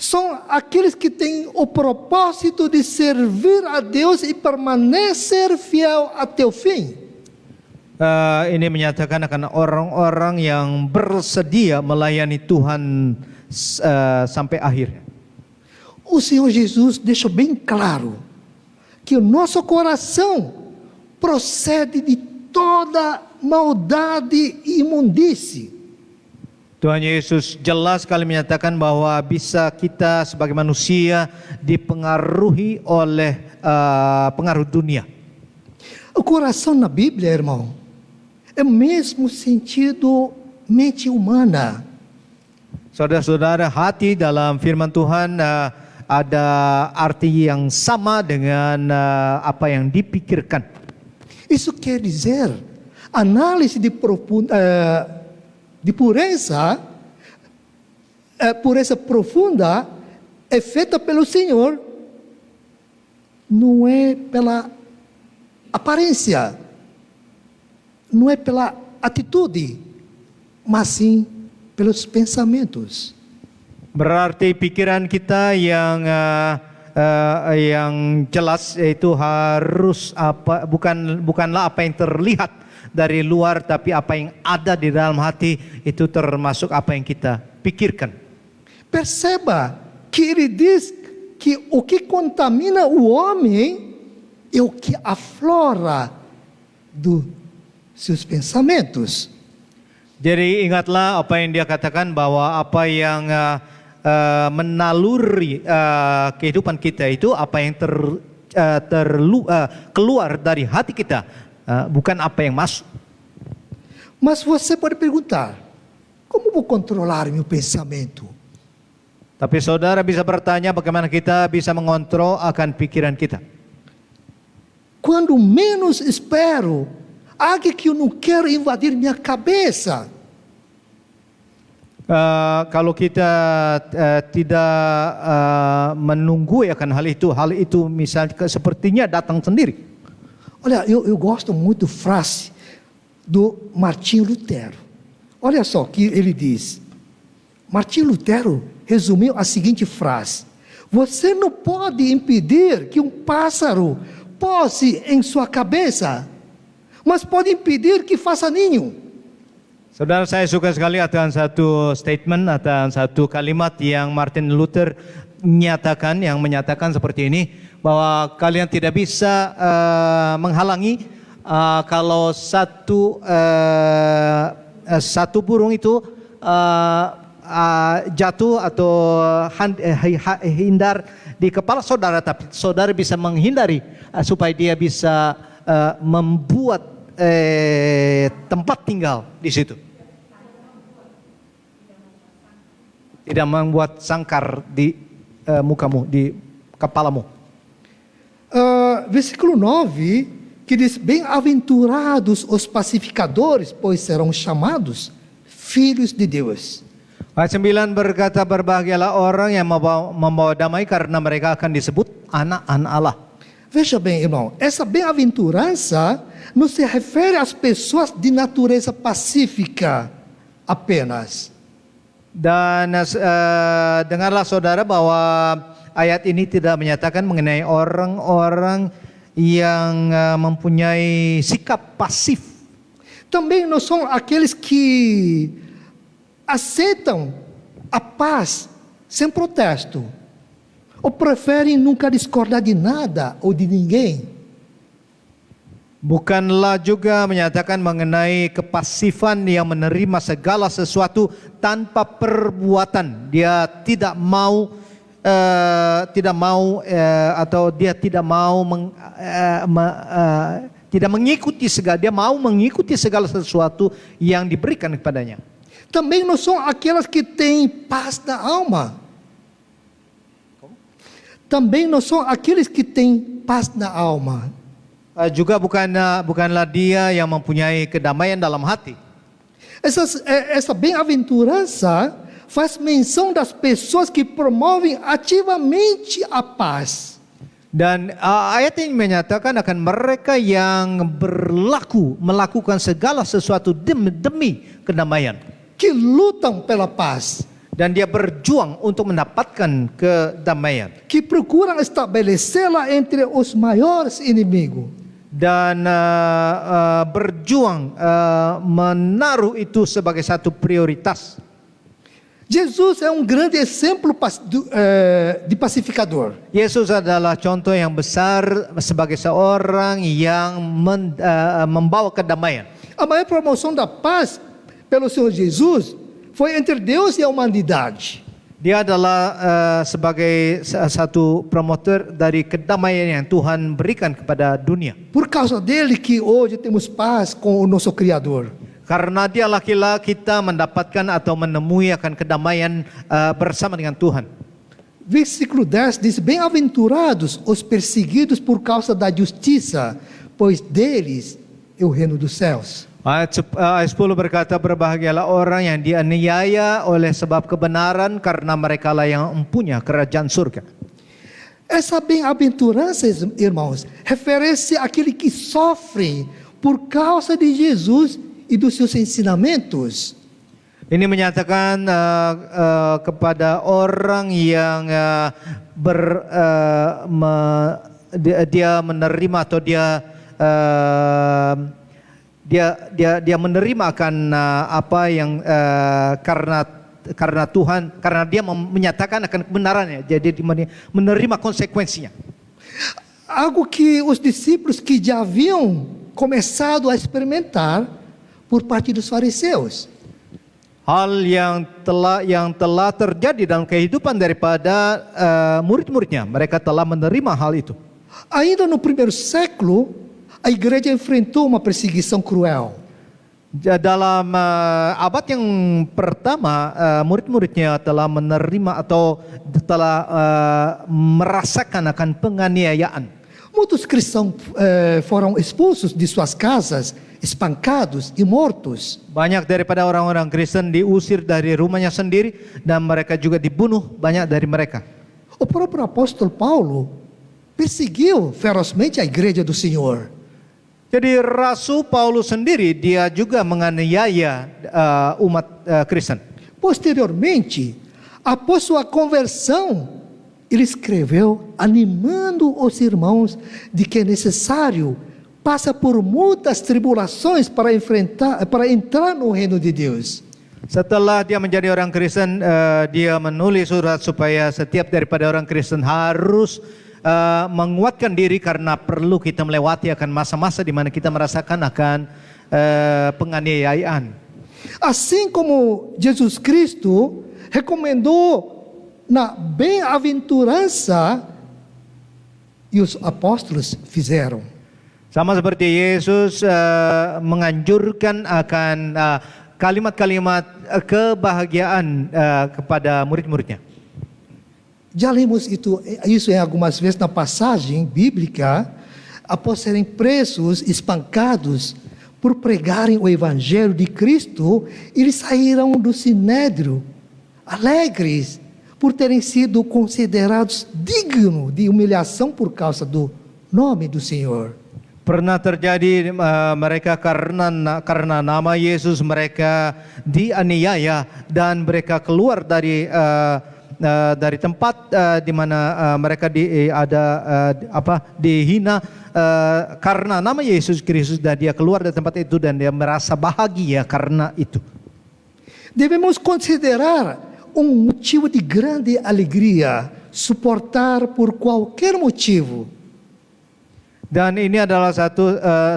São aqueles que têm o propósito de servir a Deus e permanecer fiel até o fim. Ini menyatakan akan orang-orang yang bersedia melayani Tuhan sampai akhir. O Senhor Jesus deixou bem claro que o nosso coração procede de toda maldade e imundície. Tuhan Yesus jelas sekali menyatakan bahwa bisa kita sebagai manusia dipengaruhi oleh pengaruh dunia. O coração na Bíblia, irmão, é mesmo sentido mente humana. Saudara-saudara, hati dalam firman Tuhan ada arti yang sama dengan apa yang dipikirkan. Isso quer dizer, análise de pureza profunda é feita pelo Senhor, não é pela aparência, não é pela atitude, mas sim pelos pensamentos. Berarti pikiran kita yang jelas itu harus bukanlah apa yang terlihat dari luar, tapi apa yang ada di dalam hati itu termasuk apa yang kita pikirkan. Perceba que ele diz que o que contamina o homem é o que aflora dos seus pensamentos. Jadi ingatlah apa yang dia katakan, bahwa apa yang menaluri kehidupan kita itu apa yang keluar dari hati kita, bukan apa yang masuk. Mas você pode perguntar, como vou controlar meu pensamento? Tapi saudara bisa bertanya, bagaimana kita bisa mengontrol akan pikiran kita? Quando menos espero, algo que eu não quero invadir minha cabeça. Kalau kita tidak menunggu akan hal itu misalnya sepertinya datang sendiri. Olha, eu gosto muito da frase do Martinho Lutero. Olha só o que ele diz. Martinho Lutero resumiu a seguinte frase: você não pode impedir que um pássaro pouse em sua cabeça, mas pode impedir que faça ninho. Saudara, saya suka sekali akan satu statement atau satu kalimat yang Martin Luther menyatakan seperti ini, bahwa kalian tidak bisa menghalangi kalau satu burung itu jatuh atau hindar di kepala saudara, tapi saudara bisa menghindari supaya dia bisa membuat tempat tinggal di situ. Tidak membuat sangkar di mukamu, di kepalamu. Versículo 9, que diz: bem-aventurados os pacificadores, pois serão chamados filhos de Deus. Ayat 9 berkata, berbahagialah orang yang membawa damai, karena mereka akan disebut anak-anak Allah. Veja bem, irmão, essa bem-aventurança não se refere às pessoas de natureza pacífica apenas. Dan dengarlah saudara, bahwa ayat ini tidak menyatakan mengenai orang-orang yang mempunyai sikap pasif. Também não são aqueles que aceitam a paz sem protesto, ou preferem nunca discordar de nada ou de ninguém. Bukanlah juga menyatakan mengenai kepasifan yang menerima segala sesuatu tanpa perbuatan. Dia tidak mau atau dia tidak mau tidak mengikuti segala, dia mau mengikuti segala sesuatu yang diberikan kepadanya. Também não são aquelas que têm paz na alma. Também não são aqueles que têm paz na alma. Juga bukanlah dia yang mempunyai kedamaian dalam hati. Essa bem-aventurança faz menção das pessoas que promovem ativamente a paz. Dan ayat ini menyatakan akan mereka yang melakukan segala sesuatu demi kedamaian. Que lutam pela paz. Dan dia berjuang untuk mendapatkan kedamaian. Que procuram estabelecê-la entre os maiores inimigos. Dan berjuang menaruh itu sebagai satu prioritas. Jesus é grande exemplo de pacificador. Yesus adalah contoh yang besar sebagai seorang yang membawa kedamaian. A maior promoção da paz pelo Senhor Jesus foi entre Deus e a humanidade. Dia adalah sebagai satu promotor dari kedamaian yang Tuhan berikan kepada dunia. Por causa dele que hoje temos paz com o nosso Criador. Karena dialah kita mendapatkan atau menemui akan kedamaian bersama dengan Tuhan. Versículo 10 diz: Bem-aventurados os perseguidos por causa da justiça, pois deles é o reino dos céus. Ayat 10 berkata, berbahagialah orang yang dianiaya oleh sebab kebenaran, karena merekalah yang mempunyai kerajaan surga. Essa bem-aventurança, irmãos, refere-se àquele que sofre por causa de Jesus e dos seus ensinamentos. Ini menyatakan kepada orang yang dia menerima atau dia menerima akan apa yang karena Tuhan, karena dia menyatakan akan kebenarannya, jadi menerima konsekuensinya. Algo que os discípulos que já haviam começado a experimentar por parte dos fariseus. Hal yang telah terjadi dalam kehidupan daripada murid-muridnya, mereka telah menerima hal itu. Ainda no primeiro século, a igreja enfrentou uma perseguição cruel. Dalam abad yang pertama, murid-muridnya telah menerima atau telah merasakan akan penganiayaan. Muitos cristãos foram expulsos de suas casas, espancados e mortos. Banyak daripada orang-orang Kristen diusir dari rumahnya sendiri dan mereka juga dibunuh, banyak dari mereka. O próprio apóstolo Paulo perseguiu ferozmente a igreja do Senhor. Jadi Rasul Paulus sendiri dia juga menganiaya umat Kristen. Posteriormente, após sua conversão, ele escreveu animando os irmãos de que é necessário passar por muitas tribulações para entrar no reino de Deus. Setelah dia menjadi orang Kristen, dia menulis surat supaya setiap daripada orang Kristen harus menguatkan diri, karena perlu kita melewati akan masa-masa di mana kita merasakan akan penganiayaan. Assim como Jesus Cristo recomendou na bem-aventurança e os apóstolos fizeram. Sama seperti Yesus menganjurkan akan kalimat-kalimat kebahagiaan kepada murid-muridnya. Já lemos isso em algumas vezes na passagem bíblica. Após serem presos, espancados por pregarem o evangelho de Cristo, eles saíram do sinédrio alegres por terem sido considerados dignos de humilhação por causa do nome do Senhor. Pernah terjadi mereka karena nama Yesus mereka dianiaya dan mereka keluar dari tempat di mana mereka dihina karena nama Yesus Kristus, dan dia keluar dari tempat itu dan dia merasa bahagia karena itu. Devemos considerar motivo de grande alegria suportar por qualquer motivo. Dan ini adalah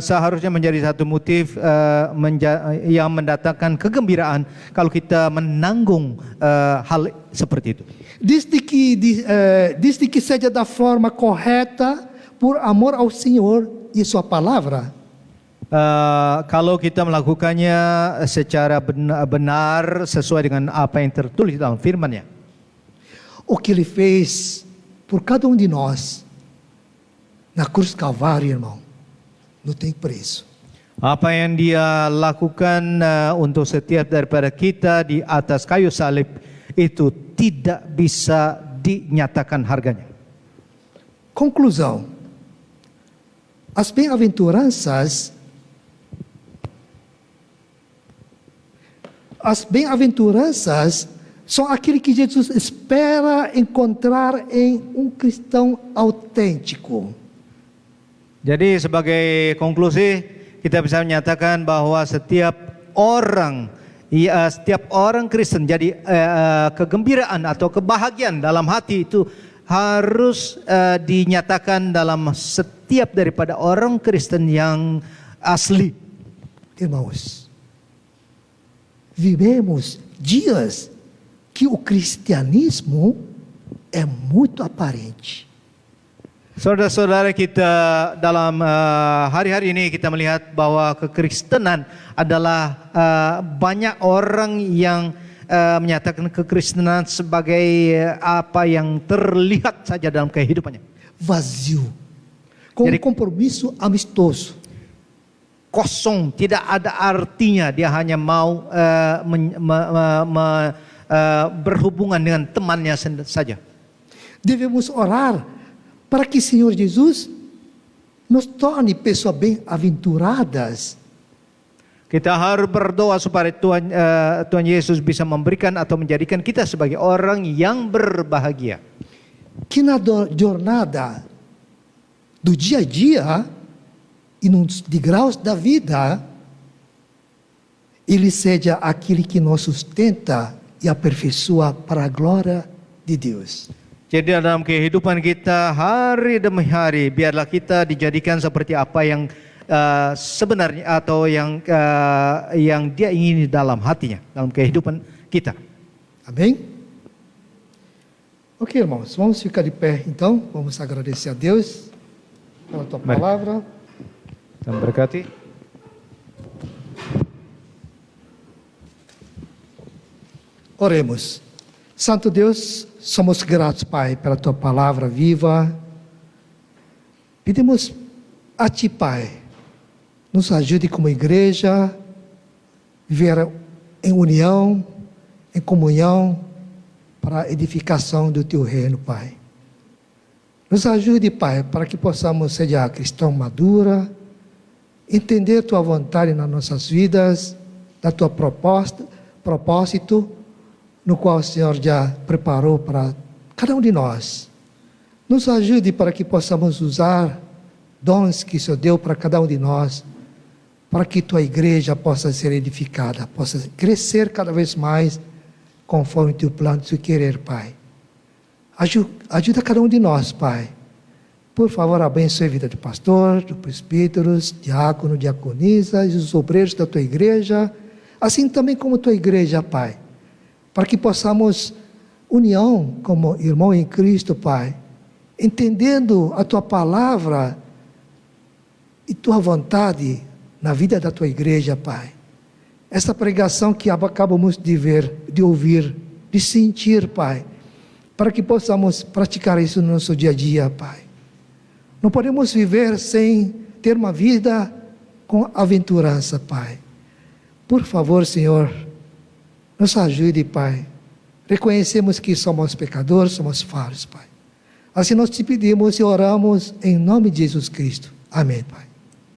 seharusnya menjadi satu motif yang mendatangkan kegembiraan kalau kita menanggung hal seperti itu. Desde que seja da forma correta, por amor ao Senhor e sua palavra. Kalau kita melakukannya secara benar sesuai dengan apa yang tertulis dalam firman-Nya. O que Ele fez por cada de nós na cruz Calvário, irmão, não tem preço. Apa yang Dia lakukan untuk setiap daripada kita di atas kayu salib itu tidak bisa dinyatakan harganya. Conclusão. As bem-aventuranças são aquele que Jesus espera encontrar em cristão autêntico. Jadi sebagai konklusi kita bisa menyatakan bahwa setiap orang Kristen, jadi kegembiraan atau kebahagiaan dalam hati itu harus dinyatakan dalam setiap daripada orang Kristen yang asli. Irmãos, vivemos dias que que o cristianismo é muito aparente. Saudara-saudara kita, dalam hari-hari ini kita melihat bahwa kekristenan adalah banyak orang yang menyatakan kekristenan sebagai apa yang terlihat saja dalam kehidupannya. Vazio. Com Jadi- compromisso amistoso. Kosong, tidak ada artinya. Dia hanya mau berhubungan dengan temannya saja. Devemos orar para que Senhor Jesus nos torne pessoas bem-aventuradas. Kita harus berdoa supaya Tuhan Yesus bisa memberikan atau menjadikan kita sebagai orang yang berbahagia. Que na jornada do dia a dia e nos degraus da vida, Ele seja aquele que nos sustenta e aperfeiçoa para a glória de Deus. Jadi dalam kehidupan kita hari demi hari, biarlah kita dijadikan seperti apa yang sebenarnya atau yang Dia ingini dalam hatinya, dalam kehidupan kita. Amém? Ok, irmãos, vamos ficar de pé então, vamos agradecer a Deus pela tua Mari. palavra. Tuhan berkati. Oremos. Santo Deus, somos gratos, Pai, pela tua palavra viva. Pedimos a ti, Pai, nos ajude como igreja, viver em união, em comunhão, para a edificação do teu reino, Pai. Nos ajude, Pai, para que possamos ser cristão madura, entender tua vontade nas nossas vidas, da tua propósito, no qual o Senhor já preparou para cada um de nós. Nos ajude para que possamos usar dons que o Senhor deu para cada um de nós, para que tua igreja possa ser edificada, possa crescer cada vez mais, conforme teu plano e teu querer, Pai. Ajuda cada um de nós, Pai. Por favor, abençoe a vida do pastor, dos presbíteros, diácono, diaconisas, os obreiros da tua igreja, assim também como tua igreja, Pai. Para que possamos, união como irmão em Cristo, Pai, entendendo a tua palavra e tua vontade na vida da tua igreja, Pai. Essa pregação que acabamos de ver, de ouvir, de sentir, Pai, para que possamos praticar isso no nosso dia a dia, Pai. Não podemos viver sem ter uma vida com aventurança, Pai. Por favor, Senhor, nos ajude, Pai. Reconhecemos que somos pecadores, somos falhos, Pai. Assim nós te pedimos e oramos em nome de Jesus Cristo. Amém, Pai.